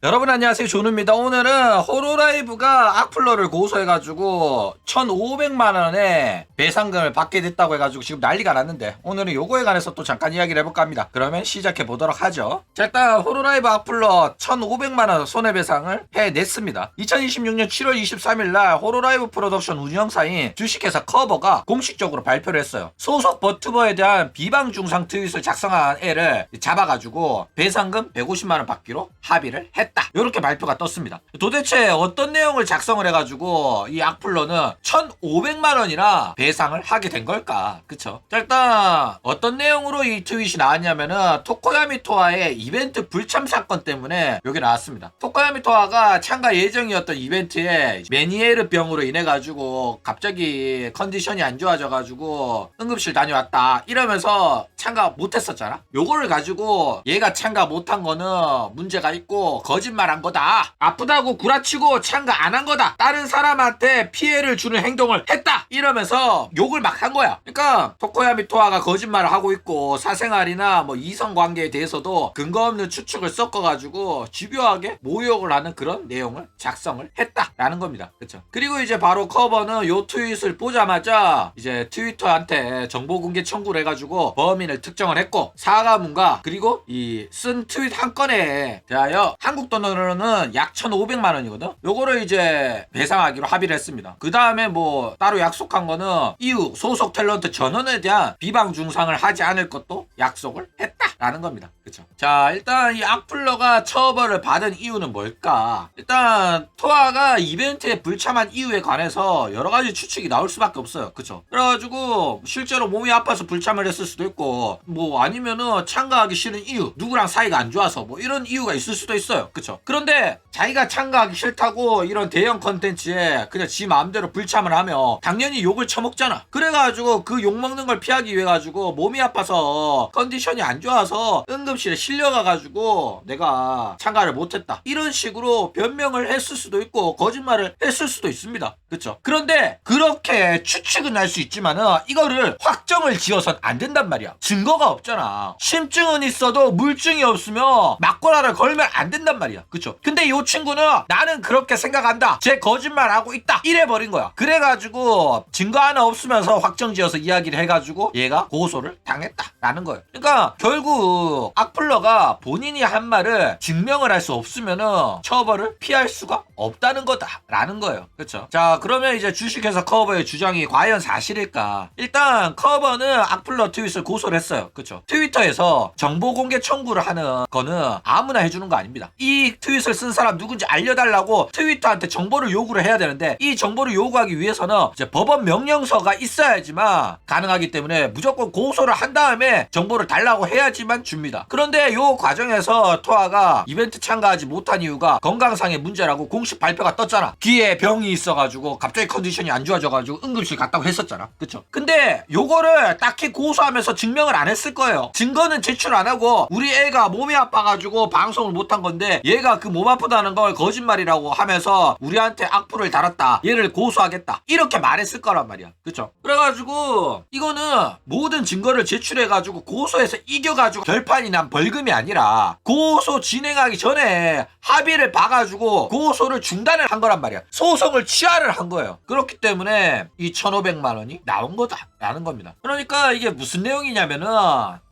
여러분 안녕하세요, 조누입니다. 오늘은 호로라이브가 악플러를 고소해가지고 1,500만원의 배상금을 받게 됐다고 해가지고 지금 난리가 났는데, 오늘은 요거에 관해서 또 잠깐 이야기를 해볼까 합니다. 그러면 시작해 보도록 하죠. 자, 일단 호로라이브 악플러 1,500만원 손해배상을 해냈습니다. 2026년 7월 23일날 호로라이브 프로덕션 운영사인 주식회사 커버가 공식적으로 발표를 했어요. 소속 버튜버에 대한 비방 중상 트윗을 작성한 애를 잡아가지고 배상금 150만원 받기로 합의를 했다, 이렇게 발표가 떴습니다. 도대체 어떤 내용을 작성을 해가지고 이 악플러는 1,500만원이나 배상을 하게 된 걸까? 그쵸? 자, 일단 어떤 내용으로 이 트윗이 나왔냐면은 토코야미 토아의 이벤트 불참 사건 때문에 여기 나왔습니다. 토코야미 토아가 참가 예정이었던 이벤트에 메니에르 병으로 인해가지고 갑자기 컨디션이 안 좋아져가지고 응급실 다녀왔다 이러면서 참가 못했었잖아. 요거를 가지고 얘가 참가 못한 거는 문제가 있고 거짓말한 거다, 아프다고 구라치고 참가 안 한 거다, 다른 사람한테 피해를 주는 행동을 했다 이러면서 욕을 막 한 거야. 그러니까 토코야미 토아가 거짓말을 하고 있고 사생활이나 뭐 이성관계에 대해서도 근거 없는 추측을 섞어가지고 집요하게 모욕을 하는 그런 내용을 작성을 했다라는 겁니다. 그쵸? 그리고 이제 바로 커버는 요 트윗을 보자마자 이제 트위터한테 정보 공개 청구를 해가지고 범인을 특정을 했고, 사과문과 그리고 이 쓴 트윗 한 건에 대하여 한국 돈으로는 약 1,500만원이거든. 요거를 이제 배상하기로 합의를 했습니다. 그 다음에 뭐 따로 약속한 거는 이후 소속 탤런트 전원에 대한 비방 중상을 하지 않을 것도 약속을 했다라는 겁니다. 그쵸? 자, 일단 이 악플러가 처벌을 받은 이유는 뭘까? 일단 토아가 이벤트에 불참한 이유에 관해서 여러 가지 추측이 나올 수밖에 없어요. 그쵸? 그래가지고 실제로 몸이 아파서 불참을 했을 수도 있고, 뭐 아니면은 참가하기 싫은 이유, 누구랑 사이가 안 좋아서 뭐 이런 이유가 있을 수도 있어요. 그쵸? 그런데 자기가 참가하기 싫다고 이런 대형 컨텐츠에 그냥 지 마음대로 불참을 하면 당연히 욕을 처먹잖아. 그래가지고 그 욕 먹는 걸 피하기 위해 가지고 몸이 아파서 컨디션이 안 좋아서 응급실에 실려가가지고 내가 참가를 못했다, 이런 식으로 변명을 했을 수도 있고 거짓말을 했을 수도 있습니다. 그쵸? 그런데 그렇게 추측은 할 수 있지만은 이거를 확정을 지어선 안 된단 말이야. 증거가 없잖아. 심증은 있어도 물증이 없으면 막고라를 걸면 안 된단 말이야. 그쵸? 근데 이 친구는 나는 그렇게 생각한다, 쟤 거짓말하고 있다, 이래버린 거야. 그래가지고 증거 하나 없으면서 확정지어서 이야기를 해가지고 얘가 고소를 당했다라는 거예요. 그러니까 결국 악플러가 본인이 한 말을 증명을 할 수 없으면은 처벌을 피할 수가 없다는 거다라는 거예요. 그쵸? 자, 그러면 이제 주식회사 커버의 주장이 과연 사실일까? 일단 커버는 악플러 트윗을 고소를 했어요. 그쵸? 트위터에서 정보 공개 청구를 하는 거는 아무나 해주는 거 아닙니다. 이 트윗을 쓴 사람 누군지 알려달라고 트위터한테 정보를 요구를 해야 되는데, 이 정보를 요구하기 위해서는 이제 법원 명령서가 있어야지만 가능하기 때문에 무조건 고소를 한 다음에 정보를 달라고 해야지만 줍니다. 그런데 요 과정에서 토아가 이벤트 참가하지 못한 이유가 건강상의 문제라고 공식 발표가 떴잖아. 귀에 병이 있어가지고 갑자기 컨디션이 안 좋아져가지고 응급실 갔다고 했었잖아. 그쵸? 근데 요거를 딱히 고소하면서 증명을 안 했을 거예요. 증거는 제출 안 하고 우리 애가 몸이 아파가지고 방송을 못한 건데 얘가 그 몸 아프다는 걸 거짓말이라고 하면서 우리한테 악플을 달았다, 얘를 고소하겠다, 이렇게 말했을 거란 말이야. 그쵸? 그래가지고 이거는 모든 증거를 제출해가지고 고소해서 이겨가지고 결판이 난 벌금이 아니라 고소 진행하기 전에 합의를 봐가지고 고소를 중단을 한 거란 말이야. 소송을 취하를 한 거예요. 그렇기 때문에 이 1,500만원이 나온 거다라는 겁니다. 그러니까 이게 무슨 내용이냐면은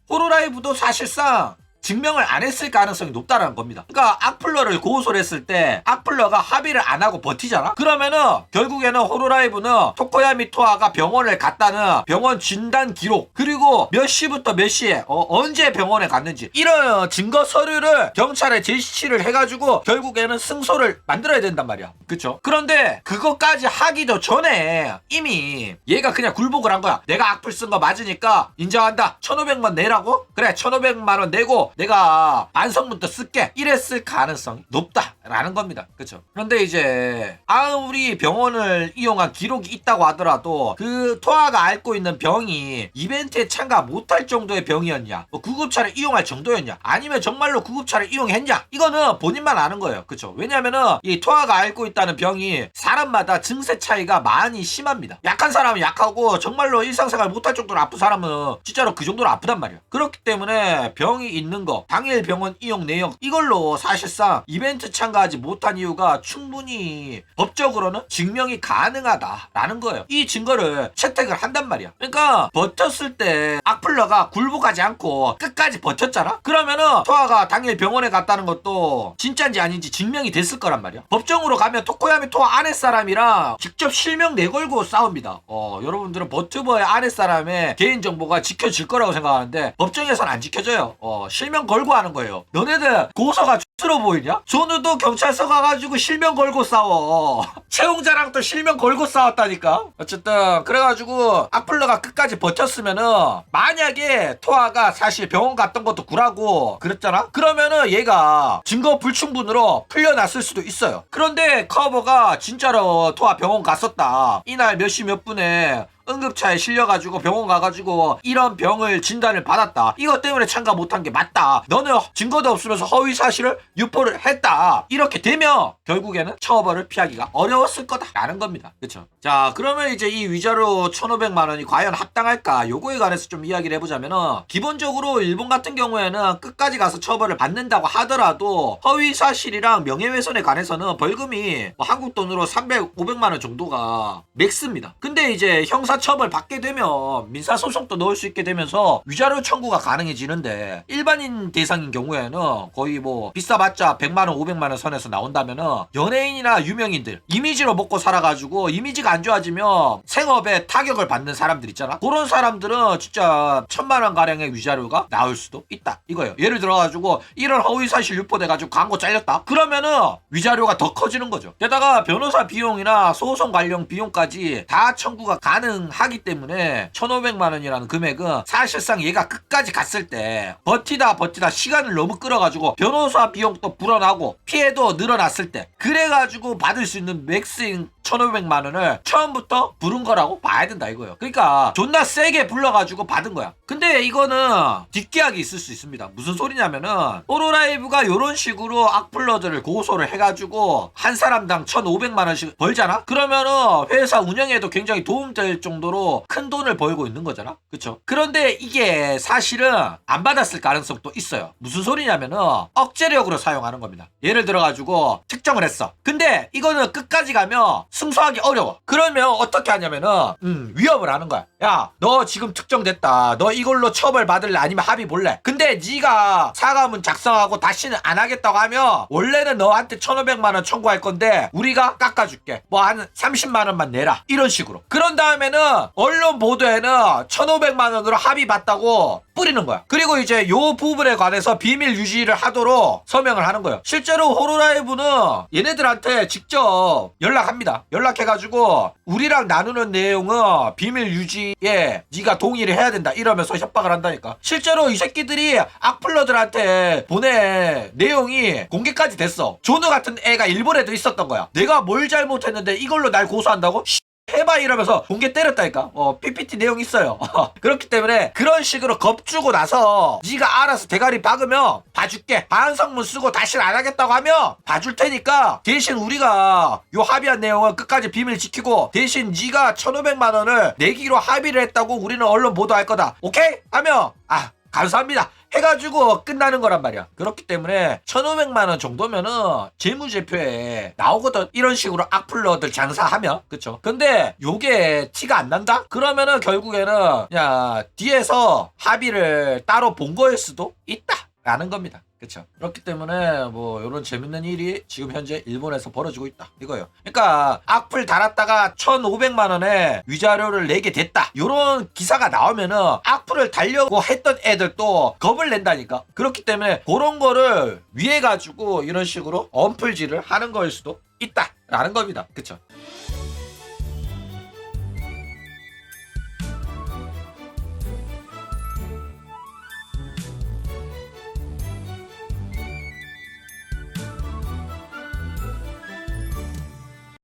호로라이브도 사실상 증명을 안 했을 가능성이 높다는 겁니다. 그러니까 악플러를 고소를 했을 때 악플러가 합의를 안 하고 버티잖아? 그러면은 결국에는 호로라이브는 토코야미 토아가 병원을 갔다는 병원 진단 기록, 그리고 몇 시부터 몇 시에 언제 병원에 갔는지 이런 증거 서류를 경찰에 제시를 해가지고 결국에는 승소를 만들어야 된단 말이야. 그쵸? 그런데 그것까지 하기도 전에 이미 얘가 그냥 굴복을 한 거야. 내가 악플 쓴 거 맞으니까 인정한다, 1,500만 내라고? 그래, 1,500만원 내고 내가 반성문도 쓸게, 이랬을 가능성이 높다라는 겁니다. 그쵸? 그런데 이제 아무리 병원을 이용한 기록이 있다고 하더라도 그 토아가 앓고 있는 병이 이벤트에 참가 못할 정도의 병이었냐, 뭐 구급차를 이용할 정도였냐, 아니면 정말로 구급차를 이용했냐, 이거는 본인만 아는 거예요. 그쵸? 왜냐면은 이 토아가 앓고 있다는 병이 사람마다 증세 차이가 많이 심합니다. 약한 사람은 약하고 정말로 일상생활 못할 정도로 아픈 사람은 진짜로 그 정도로 아프단 말이야. 그렇기 때문에 병이 있는 증거, 당일 병원 이용 내역 이걸로 사실상 이벤트 참가하지 못한 이유가 충분히 법적으로는 증명이 가능하다라는 거예요. 이 증거를 채택을 한단 말이야. 그러니까 버텼을 때 악플러가 굴복하지 않고 끝까지 버텼잖아? 그러면은 토아가 당일 병원에 갔다는 것도 진짜인지 아닌지 증명이 됐을 거란 말이야. 법정으로 가면 토코야미 토아 아랫사람이랑 직접 실명 내걸고 싸웁니다. 여러분들은 버튜버의 아랫사람의 개인정보가 지켜질 거라고 생각하는데 법정에서는 안 지켜져요. 실명 걸고 하는 거예요. 너네들 고소가 X로 보이냐? 존우도 경찰서 가가지고 실명 걸고 싸워. 채용자랑 또 실명 걸고 싸웠다니까. 어쨌든 그래가지고 악플러가 끝까지 버텼으면은 만약에 토아가 사실 병원 갔던 것도 구라고 그랬잖아? 그러면은 얘가 증거 불충분으로 풀려났을 수도 있어요. 그런데 커버가 진짜로 토아 병원 갔었다, 이날 몇 시 몇 분에 응급차에 실려가지고 병원 가가지고 이런 병을 진단을 받았다, 이것 때문에 참가 못한 게 맞다, 너는 증거도 없으면서 허위 사실을 유포를 했다, 이렇게 되면 결국에는 처벌을 피하기가 어려웠을 거다라는 겁니다. 그쵸? 자, 그러면 이제 이 위자료 1,500만원이 과연 합당할까, 요거에 관해서 좀 이야기를 해보자면은, 기본적으로 일본 같은 경우에는 끝까지 가서 처벌을 받는다고 하더라도 허위 사실이랑 명예훼손에 관해서는 벌금이 한국 돈으로 300, 500만원 정도가 맥스입니다. 근데 이제 형사 처벌 받게 되면 민사소송도 넣을 수 있게 되면서 위자료 청구가 가능해지는데, 일반인 대상인 경우에는 거의 뭐 비싸봤자 100만원 500만원 선에서 나온다면은 연예인이나 유명인들, 이미지로 먹고 살아가지고 이미지가 안 좋아지면 생업에 타격을 받는 사람들 있잖아. 그런 사람들은 진짜 1,000만원 가량의 위자료가 나올 수도 있다 이거예요. 예를 들어가지고 이런 허위사실 유포돼가지고 광고 잘렸다 그러면은 위자료가 더 커지는 거죠. 게다가 변호사 비용이나 소송 관련 비용까지 다 청구가 가능하기 때문에 1,500만원이라는 금액은 사실상 얘가 끝까지 갔을 때 버티다 시간을 너무 끌어가지고 변호사 비용도 불어나고 피해도 늘어났을 때, 그래가지고 받을 수 있는 맥스인 1,500만원을 처음부터 부른 거라고 봐야 된다 이거예요. 그러니까 존나 세게 불러가지고 받은 거야. 근데 이거는 뒷계약이 있을 수 있습니다. 무슨 소리냐면은, 호로라이브가 이런 식으로 악플러들을 고소를 해가지고 한 사람당 1,500만원씩 벌잖아? 그러면은 회사 운영에도 굉장히 도움될 정도로 큰 돈을 벌고 있는 거잖아? 그쵸? 그런데 이게 사실은 안 받았을 가능성도 있어요. 무슨 소리냐면은 억제력으로 사용하는 겁니다. 예를 들어가지고 특정을 했어. 근데 이거는 끝까지 가면 승소하기 어려워. 그러면 어떻게 하냐면은 위협을 하는 거야. 야, 너 지금 특정됐다, 너 이걸로 처벌 받을래 아니면 합의 볼래? 근데 네가 사과문 작성하고 다시는 안 하겠다고 하면 원래는 너한테 1,500만원 청구할 건데 우리가 깎아줄게, 뭐 한 30만원만 내라, 이런 식으로. 그런 다음에는 언론 보도에는 1,500만원으로 합의 봤다고 뿌리는 거야. 그리고 이제 요 부분에 관해서 비밀 유지를 하도록 서명을 하는 거예요. 실제로 호로라이브는 얘네들한테 직접 연락합니다. 연락해가지고 우리랑 나누는 내용은 비밀 유지에 네가 동의를 해야 된다 이러면서 협박을 한다니까. 실제로 이 새끼들이 악플러들한테 보낸 내용이 공개까지 됐어. 조느 같은 애가 일본에도 있었던 거야. 내가 뭘 잘못했는데 이걸로 날 고소한다고? 해봐 이러면서 공개 때렸다니까. PPT 내용 있어요. 그렇기 때문에 그런 식으로 겁주고 나서 네가 알아서 대가리 박으면 봐줄게, 반성문 쓰고 다시는 안 하겠다고 하면 봐줄 테니까 대신 우리가 요 합의한 내용은 끝까지 비밀 지키고 대신 네가 1,500만원을 내기로 합의를 했다고 우리는 언론 보도할 거다, 오케이? 하면 감사합니다 해가지고 끝나는 거란 말이야. 그렇기 때문에 1,500만원 정도면은 재무제표에 나오거든, 이런 식으로 악플러들 장사하면. 그쵸? 근데 요게 티가 안 난다? 그러면은 결국에는 그냥 뒤에서 합의를 따로 본 거일 수도 있다 라는 겁니다. 그쵸? 그렇기 때문에 뭐 이런 재밌는 일이 지금 현재 일본에서 벌어지고 있다 이거예요. 그러니까 악플 달았다가 1,500만원의 위자료를 내게 됐다, 이런 기사가 나오면은 악플을 달려고 했던 애들도 겁을 낸다니까. 그렇기 때문에 그런 거를 위해 가지고 이런 식으로 언플질을 하는 거일 수도 있다 라는 겁니다. 그쵸?